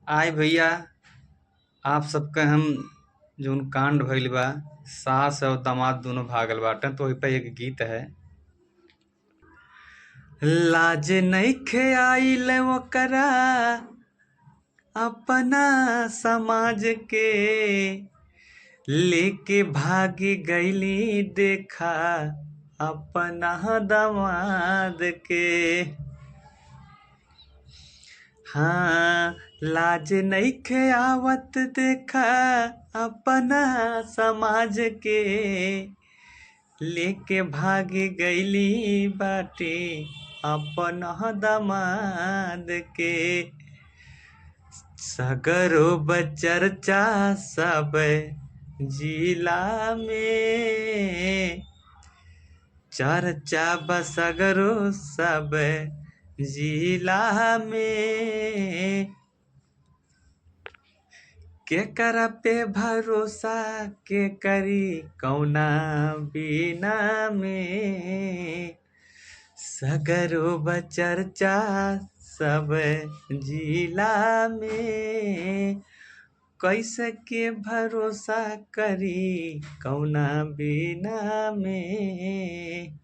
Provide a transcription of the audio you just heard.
आय भैया, आप सबके हम जौन कांड भइल बा, सास और दामाद दोनों भागल बाटन, तो ओही पे एक गीत है। लाज नइखे आइल ओकरा अपना समाज के, लेके भागी गईली देखा अपना दामाद के। हाँ, लाज नइखे आवत देखा अपना समाज के, लेके भागी गईली बाटे अपना दामाद के। सगरो बचर्चा सब जिला में, चर्चा बसगरो सब जिला में। केकरा पे भरोसा के करी कौना बिना में, सगरो बचर्चा सब जिला में। कैसे के भरोसा करी कौना बिना में।